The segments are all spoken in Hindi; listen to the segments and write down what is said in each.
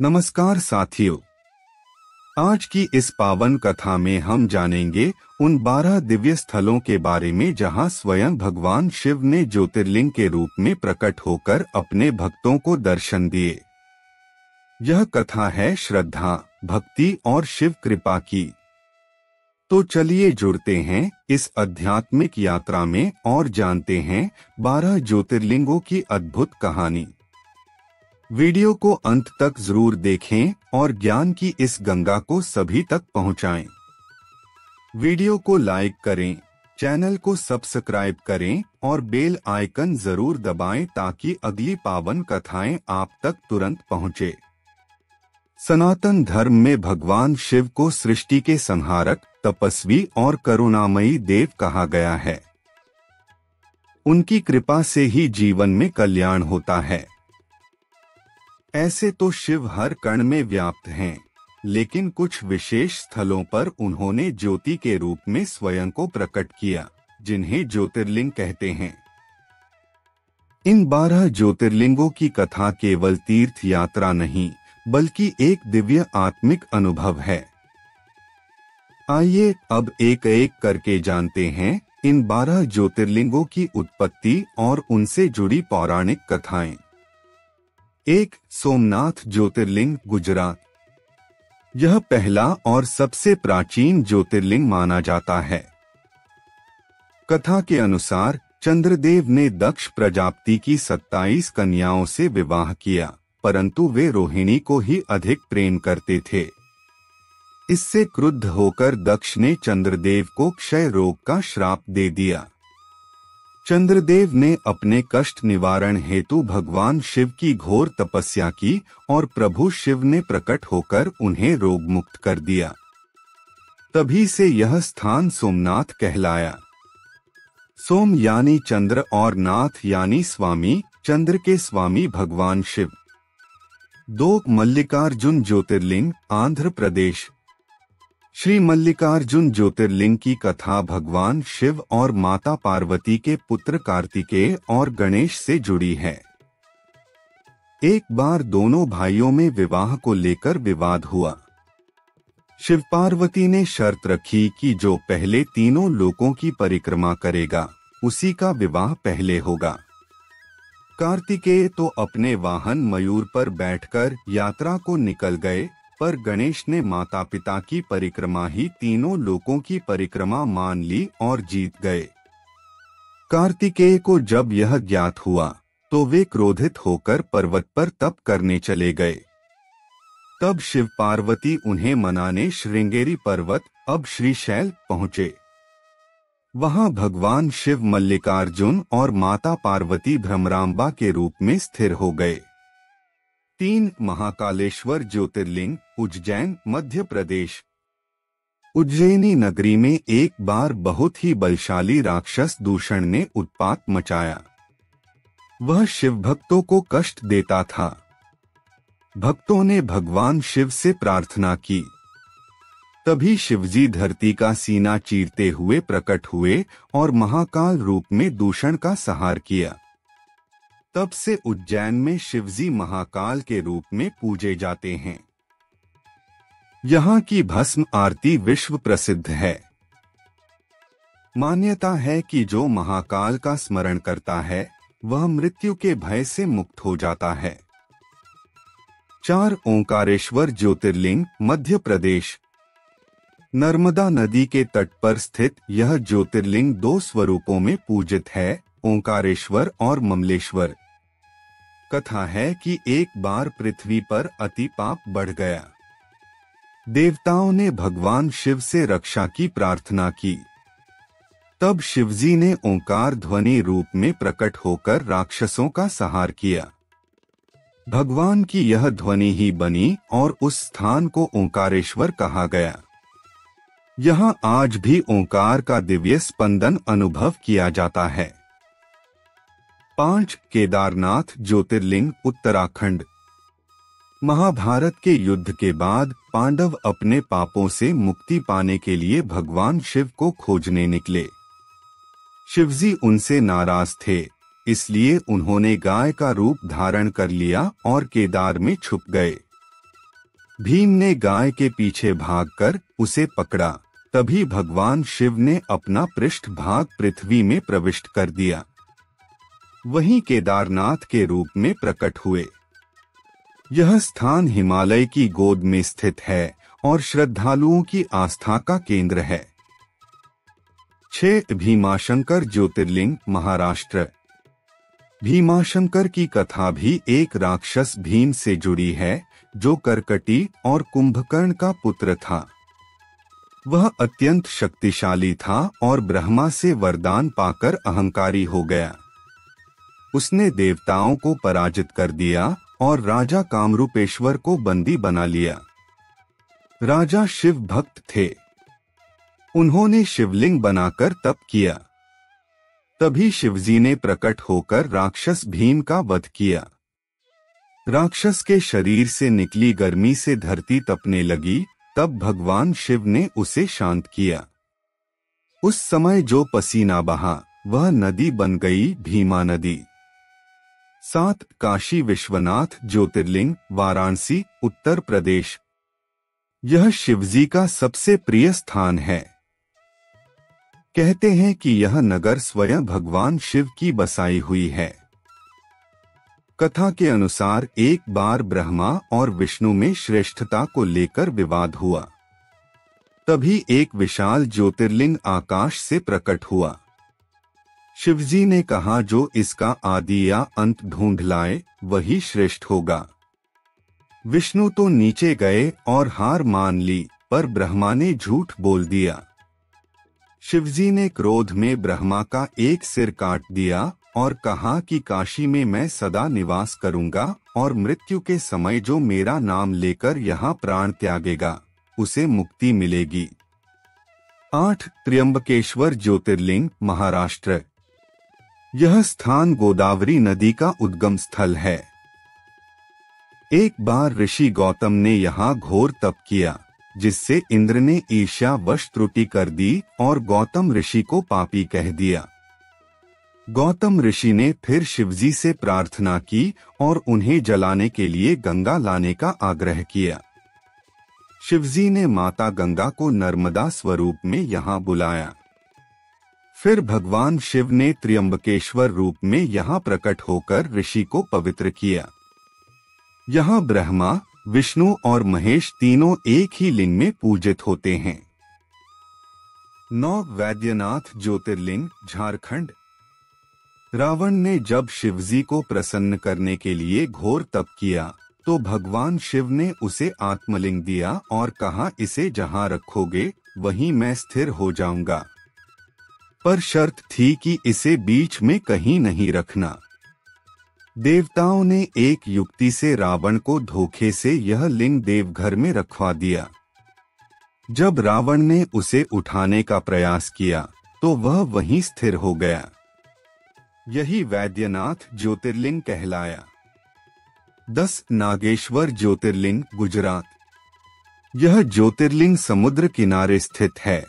नमस्कार साथियों, आज की इस पावन कथा में हम जानेंगे उन 12 दिव्य स्थलों के बारे में जहां स्वयं भगवान शिव ने ज्योतिर्लिंग के रूप में प्रकट होकर अपने भक्तों को दर्शन दिए। यह कथा है श्रद्धा, भक्ति और शिव कृपा की। तो चलिए जुड़ते हैं इस आध्यात्मिक यात्रा में और जानते हैं 12 ज्योतिर्लिंगों की अद्भुत कहानी। वीडियो को अंत तक जरूर देखें और ज्ञान की इस गंगा को सभी तक पहुंचाएं। वीडियो को लाइक करें, चैनल को सब्सक्राइब करें और बेल आइकन जरूर दबाएं ताकि अगली पावन कथाएं आप तक तुरंत पहुंचे। सनातन धर्म में भगवान शिव को सृष्टि के संहारक, तपस्वी और करुणामयी देव कहा गया है। उनकी कृपा से ही जीवन में कल्याण होता है। ऐसे तो शिव हर कण में व्याप्त हैं, लेकिन कुछ विशेष स्थलों पर उन्होंने ज्योति के रूप में स्वयं को प्रकट किया, जिन्हें ज्योतिर्लिंग कहते हैं। इन 12 ज्योतिर्लिंगों की कथा केवल तीर्थ यात्रा नहीं, बल्कि एक दिव्य आत्मिक अनुभव है। आइए अब एक एक करके जानते हैं इन 12 ज्योतिर्लिंगों की उत्पत्ति और उनसे जुड़ी पौराणिक कथाएं। 1. सोमनाथ ज्योतिर्लिंग, गुजरात। यह पहला और सबसे प्राचीन ज्योतिर्लिंग माना जाता है। कथा के अनुसार चंद्रदेव ने दक्ष प्रजापति की 27 कन्याओं से विवाह किया, परंतु वे रोहिणी को ही अधिक प्रेम करते थे। इससे क्रुद्ध होकर दक्ष ने चंद्रदेव को क्षय रोग का श्राप दे दिया। चंद्रदेव ने अपने कष्ट निवारण हेतु भगवान शिव की घोर तपस्या की और प्रभु शिव ने प्रकट होकर उन्हें रोग मुक्त कर दिया। तभी से यह स्थान सोमनाथ कहलाया। सोम यानी चंद्र और नाथ यानी स्वामी, चंद्र के स्वामी भगवान शिव। 2. मल्लिकार्जुन ज्योतिर्लिंग, आंध्र प्रदेश। श्री मल्लिकार्जुन ज्योतिर्लिंग की कथा भगवान शिव और माता पार्वती के पुत्र कार्तिकेय और गणेश से जुड़ी है। एक बार दोनों भाइयों में विवाह को लेकर विवाद हुआ। शिव पार्वती ने शर्त रखी कि जो पहले तीनों लोकों की परिक्रमा करेगा, उसी का विवाह पहले होगा। कार्तिकेय तो अपने वाहन मयूर पर बैठकर यात्रा को निकल गए, पर गणेश ने माता पिता की परिक्रमा ही तीनों लोकों की परिक्रमा मान ली और जीत गए। कार्तिकेय को जब यह ज्ञात हुआ तो वे क्रोधित होकर पर्वत पर तप करने चले गए। तब शिव पार्वती उन्हें मनाने श्रृंगेरी पर्वत, अब श्रीशैल, पहुँचे। वहां भगवान शिव मल्लिकार्जुन और माता पार्वती भ्रमरांबा के रूप में स्थिर हो गए। 3. महाकालेश्वर ज्योतिर्लिंग, उज्जैन, मध्य प्रदेश। उज्जैनी नगरी में एक बार बहुत ही बलशाली राक्षस दूषण ने उत्पात मचाया। वह शिव भक्तों को कष्ट देता था। भक्तों ने भगवान शिव से प्रार्थना की। तभी शिवजी धरती का सीना चीरते हुए प्रकट हुए और महाकाल रूप में दूषण का संहार किया। तब से उज्जैन में शिवजी महाकाल के रूप में पूजे जाते हैं। यहाँ की भस्म आरती विश्व प्रसिद्ध है। मान्यता है कि जो महाकाल का स्मरण करता है, वह मृत्यु के भय से मुक्त हो जाता है। 4. ओंकारेश्वर ज्योतिर्लिंग, मध्य प्रदेश। नर्मदा नदी के तट पर स्थित यह ज्योतिर्लिंग 2 स्वरूपों में पूजित है, ओंकारेश्वर और ममलेश्वर। कथा है कि एक बार पृथ्वी पर अति पाप बढ़ गया। देवताओं ने भगवान शिव से रक्षा की प्रार्थना की। तब शिवजी ने ओंकार ध्वनि रूप में प्रकट होकर राक्षसों का संहार किया। भगवान की यह ध्वनि ही बनी और उस स्थान को ओंकारेश्वर कहा गया। यहाँ आज भी ओंकार का दिव्य स्पंदन अनुभव किया जाता है। 5. केदारनाथ ज्योतिर्लिंग, उत्तराखंड। महाभारत के युद्ध के बाद पांडव अपने पापों से मुक्ति पाने के लिए भगवान शिव को खोजने निकले। शिवजी उनसे नाराज थे, इसलिए उन्होंने गाय का रूप धारण कर लिया और केदार में छुप गए। भीम ने गाय के पीछे भागकर उसे पकड़ा। तभी भगवान शिव ने अपना पृष्ठभाग पृथ्वी में प्रविष्ट कर दिया। वहीं केदारनाथ के रूप में प्रकट हुए। यह स्थान हिमालय की गोद में स्थित है और श्रद्धालुओं की आस्था का केंद्र है। 6 भीमाशंकर ज्योतिर्लिंग महाराष्ट्र। भीमाशंकर की कथा भी एक राक्षस भीम से जुड़ी है, जो कर्कटी और कुंभकर्ण का पुत्र था। वह अत्यंत शक्तिशाली था और ब्रह्मा से वरदान पाकर अहंकारी हो गया। उसने देवताओं को पराजित कर दिया और राजा कामरूपेश्वर को बंदी बना लिया। राजा शिव भक्त थे। उन्होंने शिवलिंग बनाकर तप किया। तभी शिवजी ने प्रकट होकर राक्षस भीम का वध किया। राक्षस के शरीर से निकली गर्मी से धरती तपने लगी। तब भगवान शिव ने उसे शांत किया। उस समय जो पसीना बहा वह नदी बन गई भीमा नदी। 7 काशी विश्वनाथ ज्योतिर्लिंग वाराणसी उत्तर प्रदेश। यह शिवजी का सबसे प्रिय स्थान है। कहते हैं कि यह नगर स्वयं भगवान शिव की बसाई हुई है। कथा के अनुसार एक बार ब्रह्मा और विष्णु में श्रेष्ठता को लेकर विवाद हुआ। तभी एक विशाल ज्योतिर्लिंग आकाश से प्रकट हुआ। शिवजी ने कहा, जो इसका आदि या अंत ढूंढ लाए वही श्रेष्ठ होगा। विष्णु तो नीचे गए और हार मान ली, पर ब्रह्मा ने झूठ बोल दिया। शिवजी ने क्रोध में ब्रह्मा का एक सिर काट दिया और कहा कि काशी में मैं सदा निवास करूंगा और मृत्यु के समय जो मेरा नाम लेकर यहाँ प्राण त्यागेगा उसे मुक्ति मिलेगी। 8 त्र्यंबकेश्वर ज्योतिर्लिंग महाराष्ट्र। यह स्थान गोदावरी नदी का उद्गम स्थल है। एक बार ऋषि गौतम ने यहाँ घोर तप किया, जिससे इंद्र ने ईर्ष्यावश त्रुटि कर दी और गौतम ऋषि को पापी कह दिया। गौतम ऋषि ने फिर शिवजी से प्रार्थना की और उन्हें जलाने के लिए गंगा लाने का आग्रह किया। शिवजी ने माता गंगा को नर्मदा स्वरूप में यहाँ बुलाया। फिर भगवान शिव ने त्र्यंबकेश्वर रूप में यहाँ प्रकट होकर ऋषि को पवित्र किया। यहाँ ब्रह्मा, विष्णु और महेश तीनों एक ही लिंग में पूजित होते हैं। 9 वैद्यनाथ ज्योतिर्लिंग झारखंड। रावण ने जब शिवजी को प्रसन्न करने के लिए घोर तप किया तो भगवान शिव ने उसे आत्मलिंग दिया और कहा, इसे जहां रखोगे वहीं मैं स्थिर हो जाऊंगा, पर शर्त थी कि इसे बीच में कहीं नहीं रखना। देवताओं ने एक युक्ति से रावण को धोखे से यह लिंग देवघर में रखवा दिया। जब रावण ने उसे उठाने का प्रयास किया तो वह वहीं स्थिर हो गया। यही वैद्यनाथ ज्योतिर्लिंग कहलाया। 10 नागेश्वर ज्योतिर्लिंग गुजरात। यह ज्योतिर्लिंग समुद्र किनारे स्थित है।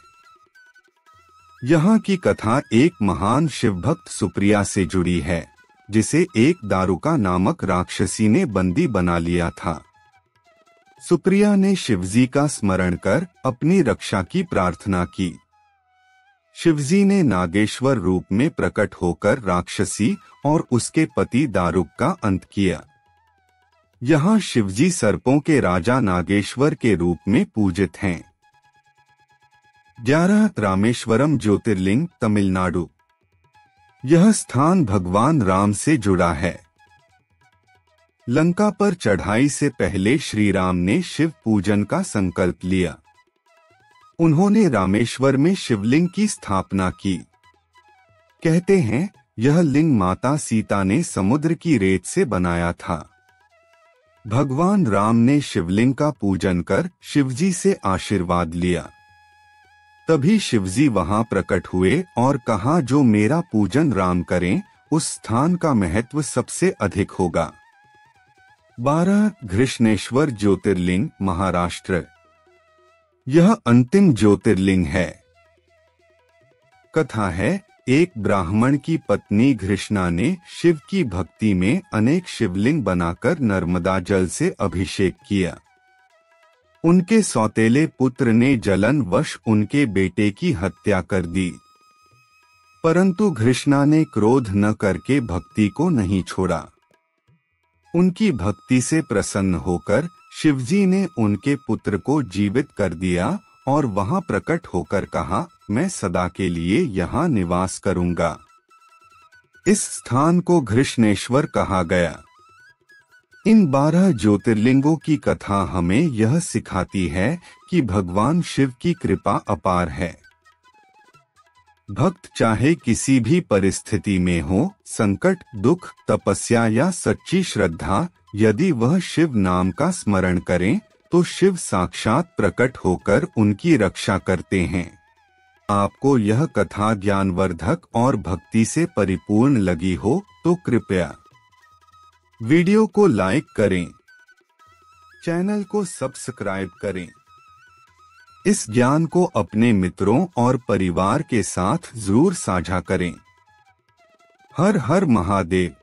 यहाँ की कथा एक महान शिवभक्त सुप्रिया से जुड़ी है, जिसे एक दारुका नामक राक्षसी ने बंदी बना लिया था। सुप्रिया ने शिवजी का स्मरण कर अपनी रक्षा की प्रार्थना की। शिवजी ने नागेश्वर रूप में प्रकट होकर राक्षसी और उसके पति दारुक का अंत किया। यहाँ शिवजी सर्पों के राजा नागेश्वर के रूप में पूजित हैं। 11 रामेश्वरम ज्योतिर्लिंग तमिलनाडु। यह स्थान भगवान राम से जुड़ा है। लंका पर चढ़ाई से पहले श्री राम ने शिव पूजन का संकल्प लिया। उन्होंने रामेश्वर में शिवलिंग की स्थापना की। कहते हैं यह लिंग माता सीता ने समुद्र की रेत से बनाया था। भगवान राम ने शिवलिंग का पूजन कर शिवजी से आशीर्वाद लिया। तभी शिवजी वहां प्रकट हुए और कहा, जो मेरा पूजन राम करें उस स्थान का महत्व सबसे अधिक होगा। 12 घृष्णेश्वर ज्योतिर्लिंग महाराष्ट्र। यह अंतिम ज्योतिर्लिंग है। कथा है, एक ब्राह्मण की पत्नी घृष्णा ने शिव की भक्ति में अनेक शिवलिंग बनाकर नर्मदा जल से अभिषेक किया। उनके सौतेले पुत्र ने जलनवश उनके बेटे की हत्या कर दी, परंतु घृष्णा ने क्रोध न करके भक्ति को नहीं छोड़ा। उनकी भक्ति से प्रसन्न होकर शिवजी ने उनके पुत्र को जीवित कर दिया और वहां प्रकट होकर कहा, मैं सदा के लिए यहाँ निवास करूंगा। इस स्थान को घृष्णेश्वर कहा गया। इन 12 ज्योतिर्लिंगों की कथा हमें यह सिखाती है कि भगवान शिव की कृपा अपार है। भक्त चाहे किसी भी परिस्थिति में हो, संकट, दुख, तपस्या या सच्ची श्रद्धा, यदि वह शिव नाम का स्मरण करें तो शिव साक्षात प्रकट होकर उनकी रक्षा करते हैं। आपको यह कथा ज्ञानवर्धक और भक्ति से परिपूर्ण लगी हो तो कृपया वीडियो को लाइक करें, चैनल को सब्सक्राइब करें। इस ज्ञान को अपने मित्रों और परिवार के साथ जरूर साझा करें। हर हर महादेव।